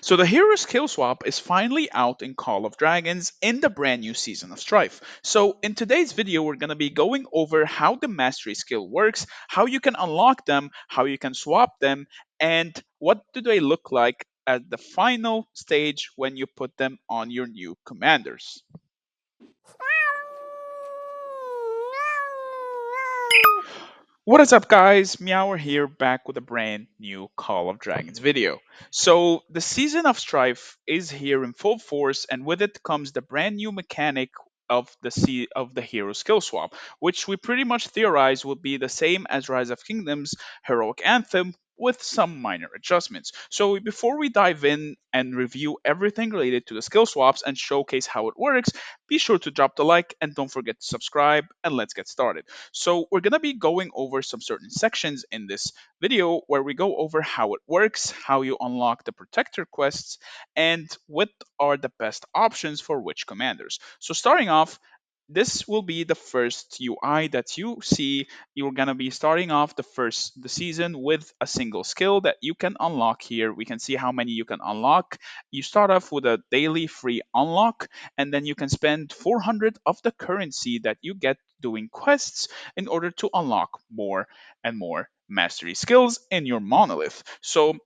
So the hero skill swap is finally out in Call of Dragons in the brand new season of Strife. So in today's video, we're going to be going over how the mastery skill works, how you can unlock them, how you can swap them, and what do they look like at the final stage when you put them on your new commanders. What is up, guys? Meower here, back with a brand new Call of Dragons video. So, the season of Strife is here in full force, and with it comes the brand new mechanic of the hero skill swap, which we pretty much theorize will be the same as Rise of Kingdoms Heroic Anthem with some minor adjustments. So, before we dive in and review everything related to the skill swaps and showcase how it works, be sure to drop the like and don't forget to subscribe, and let's get started. So we're going to be going over some certain sections in this video where we go over how it works, how you unlock the protector quests, and what are the best options for which commanders. So starting off, this will be the first UI that you see. You're gonna be starting off the season with a single skill that you can unlock here. We can see how many you can unlock. You start off with a daily free unlock, and then you can spend 400 of the currency that you get doing quests in order to unlock more and more mastery skills in your monolith. So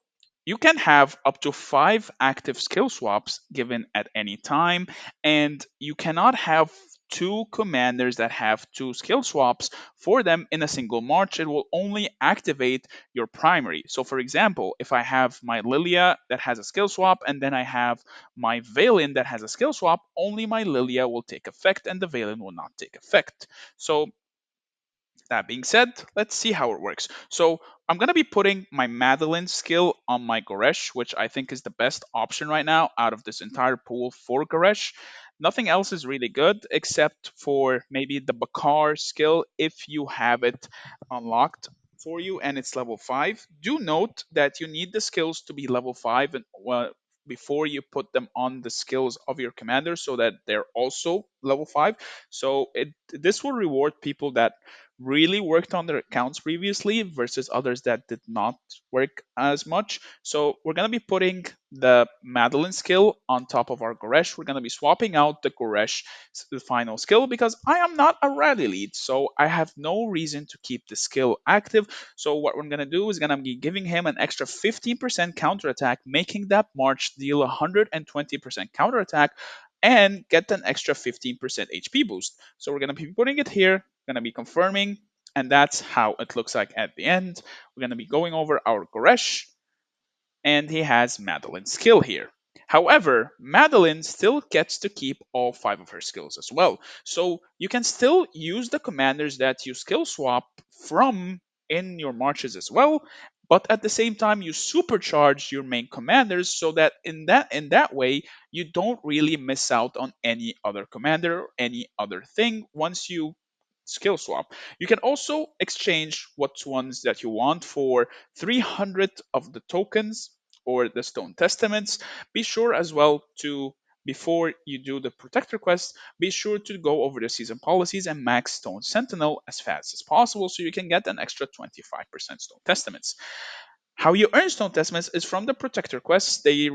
you can have up to 5 active skill swaps given at any time, and you cannot have two commanders that have two skill swaps for them in a single march. It will only activate your primary. So, for example, if I have my Lilia that has a skill swap and then I have my Valen that has a skill swap, only my Lilia will take effect and the Valen will not take effect. So, that being said, let's see how it works. So I'm going to be putting my Madeline skill on my Goresh, which I think is the best option right now out of this entire pool for Goresh. Nothing else is really good except for maybe the Bakar skill if you have it unlocked for you and it's level 5. Do note that you need the skills to be level 5 and before you put them on the skills of your commander so that they're also level 5. So this will reward people that really worked on their accounts previously versus others that did not work as much. So we're going to be putting the Madeline skill on top of our Goresh. We're going to be swapping out the Goresh the final skill because I am not a rally lead, so I have no reason to keep the skill active. So what we're going to do is going to be giving him an extra 15% counterattack, making that March deal 120% counterattack and get an extra 15% HP boost. So we're going to be putting it here, going to be confirming, and that's how it looks like at the end. We're going to be going over our Goresh, and he has Madeline's skill here. However, Madeline still gets to keep all 5 of her skills as well. So you can still use the commanders that you skill swap from in your marches as well, but at the same time you supercharge your main commanders so that in that way you don't really miss out on any other commander or any other thing once you skill swap. You can also exchange what ones that you want for 300 of the tokens or the stone testaments. Be sure as well to before you do the protector quest, be sure to go over the season policies and max stone sentinel as fast as possible so you can get an extra 25% stone testaments. How you earn stone testaments is from the protector quests. They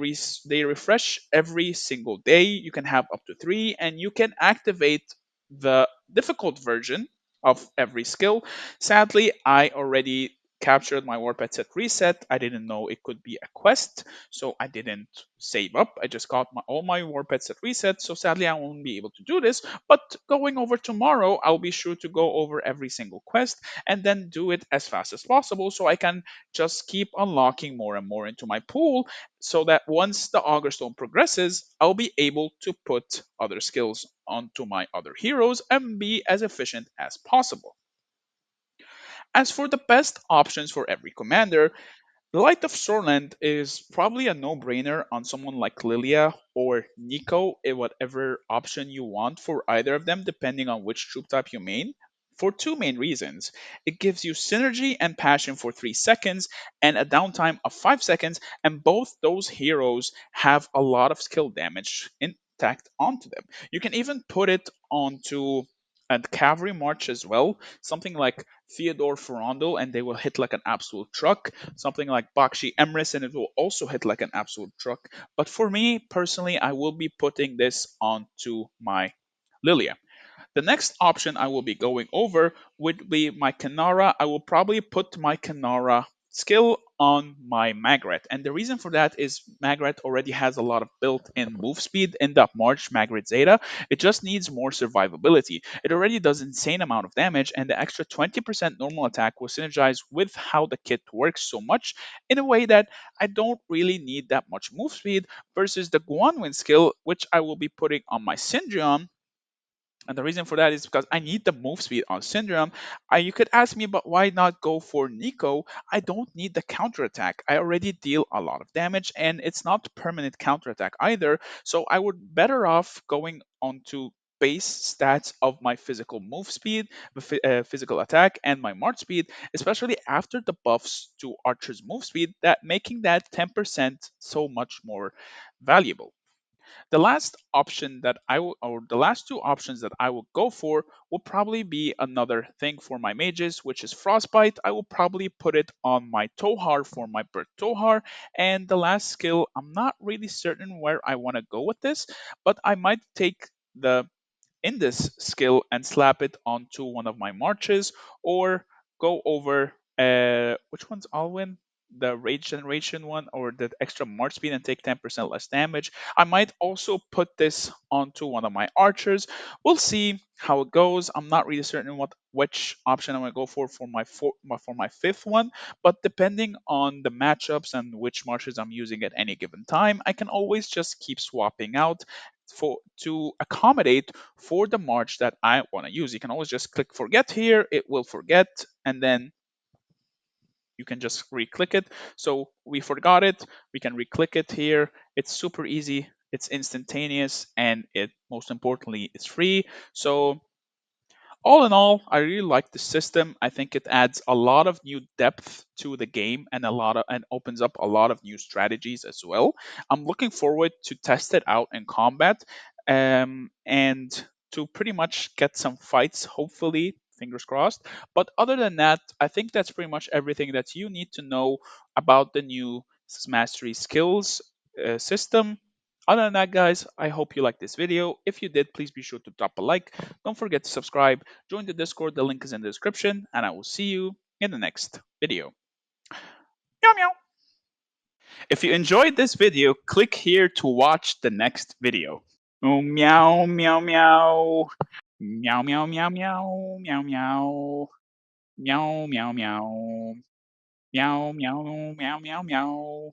refresh every single day. You can have up to 3, and you can activate the difficult version of every skill. Sadly, I already captured my warp at set reset. I didn't know it could be a quest, so I didn't save up. I just got all my warp at set reset, so sadly I won't be able to do this. But going over tomorrow, I'll be sure to go over every single quest and then do it as fast as possible so I can just keep unlocking more and more into my pool so that once the Augur Stone progresses, I'll be able to put other skills onto my other heroes and be as efficient as possible. As for the best options for every commander, the Light of Sorland is probably a no-brainer on someone like Lilia or Nico, whatever option you want for either of them, depending on which troop type you main. For two main reasons. It gives you synergy and passion for 3 seconds and a downtime of 5 seconds, and both those heroes have a lot of skill damage intact onto them. You can even put it onto and cavalry march as well. Something like Theodore Ferrando, and they will hit like an absolute truck. Something like Bakshi Emrys, and it will also hit like an absolute truck. But for me personally, I will be putting this onto my Lilia. The next option I will be going over would be my Kanara. I will probably put my Kanara skill on my Magret. And the reason for that is Magret already has a lot of built-in move speed in the March Magret Zeta. It just needs more survivability. It already does insane amount of damage, and the extra 20% normal attack will synergize with how the kit works so much in a way that I don't really need that much move speed versus the Guanwin skill, which I will be putting on my Syndrome. And the reason for that is because I need the move speed on Syndrome. You could ask me, but why not go for Nico? I don't need the counterattack. I already deal a lot of damage, and it's not permanent counterattack either. So I would better off going onto base stats of my physical move speed, physical attack, and my march speed, especially after the buffs to Archer's move speed, that making that 10% so much more valuable. The last option that I will, or the last two options that I will go for will probably be another thing for my mages, which is Frostbite. I will probably put it on my Tohar for my Bird Tohar. And the last skill, I'm not really certain where I want to go with this, but I might take the in this skill and slap it onto one of my marches, or go over which one's Alwyn? The rage generation one, or the extra march speed and take 10% less damage. I might also put this onto one of my archers. We'll see how it goes. I'm not really certain which option I'm gonna go for for my fifth one, but depending on the matchups and which marches I'm using at any given time, I can always just keep swapping out for to accommodate for the march that I want to use. You can always just click forget here, it will forget, and then you can just re-click it. So we forgot it, we can re-click it here. It's super easy, it's instantaneous, and it most importantly is free. So all in all, I really like the system. I think it adds a lot of new depth to the game and opens up a lot of new strategies as well. I'm looking forward to test it out in combat, and to pretty much get some fights, hopefully, fingers crossed. But other than that, I think that's pretty much everything that you need to know about the new Mastery Skills system. Other than that, guys, I hope you liked this video. If you did, please be sure to drop a like. Don't forget to subscribe, join the Discord, the link is in the description, and I will see you in the next video. Meow meow. If you enjoyed this video, click here to watch the next video. Oh, meow meow meow. Meow meow meow meow meow meow. Meow meow meow. Meow meow meow meow meow.